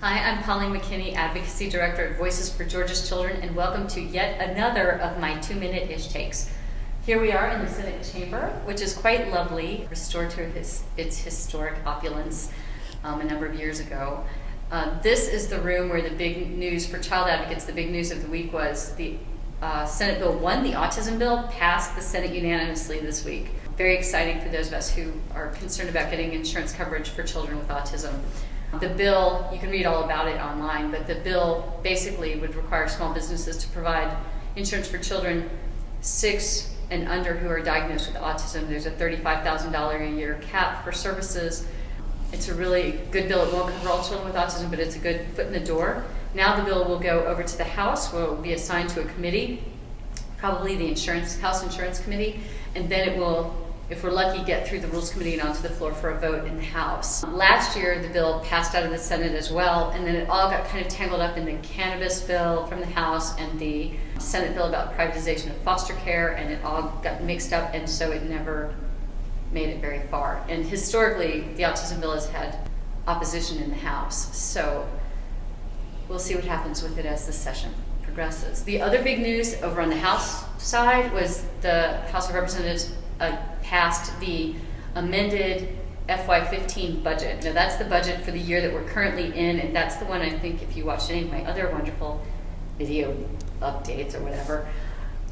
Hi, I'm McKinney, Advocacy Director at Voices for Georgia's Children, and welcome to yet another of my 2-minute-ish takes. Here we are in the Senate chamber, which is quite lovely, restored to its historic opulence a number of years ago. This is the room where the big news for child advocates, the big news of the week was the Senate Bill 1, the autism bill, passed the Senate unanimously this week. Very exciting for those of us who are concerned about getting insurance coverage for children with autism. The bill, you can read all about it online, but the bill basically would require small businesses to provide insurance for children 6 and under who are diagnosed with autism. There's a $35,000 a year cap for services. It's a really good bill. It won't cover all children with autism, but it's a good foot in the door. Now the bill will go over to the House, where it will be assigned to a committee, probably the House Insurance Committee, and then it will, if we're lucky, get through the Rules Committee and onto the floor for a vote in the House. Last year, the bill passed out of the Senate as well, and then it all got kind of tangled up in the cannabis bill from the House and the Senate bill about privatization of foster care, and it all got mixed up, and so it never made it very far. And historically, the autism bill has had opposition in the House, so we'll see what happens with it as the session progresses. The other big news over on the House side was the House of Representatives passed the amended FY15 budget. Now that's the budget for the year that we're currently in, and that's the one I think if you watched any of my other wonderful video updates or whatever,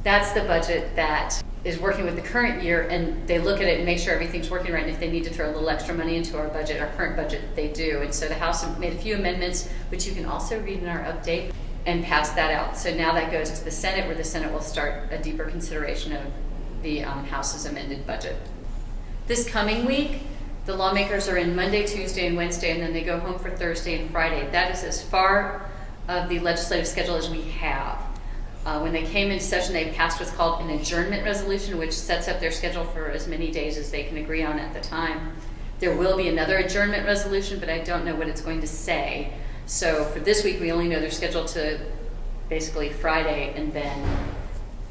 that's the budget that is working with the current year, and they look at it and make sure everything's working right, and if they need to throw a little extra money into our budget, our current budget, they do. And so the House made a few amendments, which you can also read in our update, and passed that out. So now that goes to the Senate, where the Senate will start a deeper consideration of the House's amended budget. This coming week, the lawmakers are in Monday, Tuesday, and Wednesday, and then they go home for Thursday and Friday. That is as far of the legislative schedule as we have. When they came into session, they passed what's called an adjournment resolution, which sets up their schedule for as many days as they can agree on at the time. There will be another adjournment resolution, but I don't know what it's going to say. So for this week, we only know they're scheduled to basically Friday, and then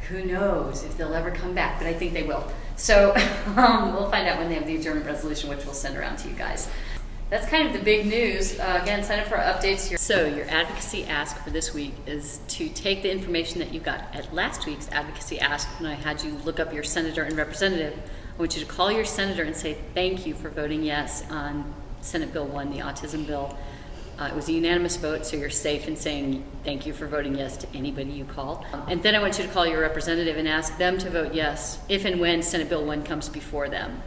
who knows if they'll ever come back, but I think they will. So we'll find out when they have the adjournment resolution, which we'll send around to you guys. That's kind of the big news. Again, sign up for our updates here. So your advocacy ask for this week is to take the information that you got at last week's advocacy ask when I had you look up your senator and representative. I want you to call your senator and say thank you for voting yes on Senate Bill 1, the autism bill. It was a unanimous vote, so you're safe in saying thank you for voting yes to anybody you call. And then I want you to call your representative and ask them to vote yes if and when Senate Bill 1 comes before them.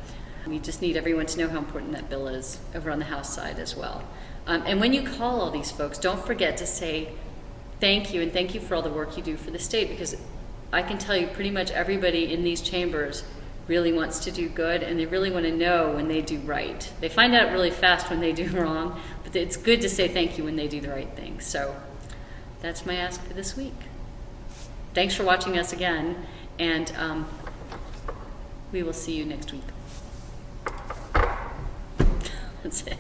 We just need everyone to know how important that bill is over on the House side as well. And when you call all these folks, don't forget to say thank you, and thank you for all the work you do for the state, because I can tell you pretty much everybody in these chambers really wants to do good, and they really want to know when they do right. They find out really fast when they do wrong, but it's good to say thank you when they do the right thing. So that's my ask for this week. Thanks for watching us again, and we will see you next week. That's it.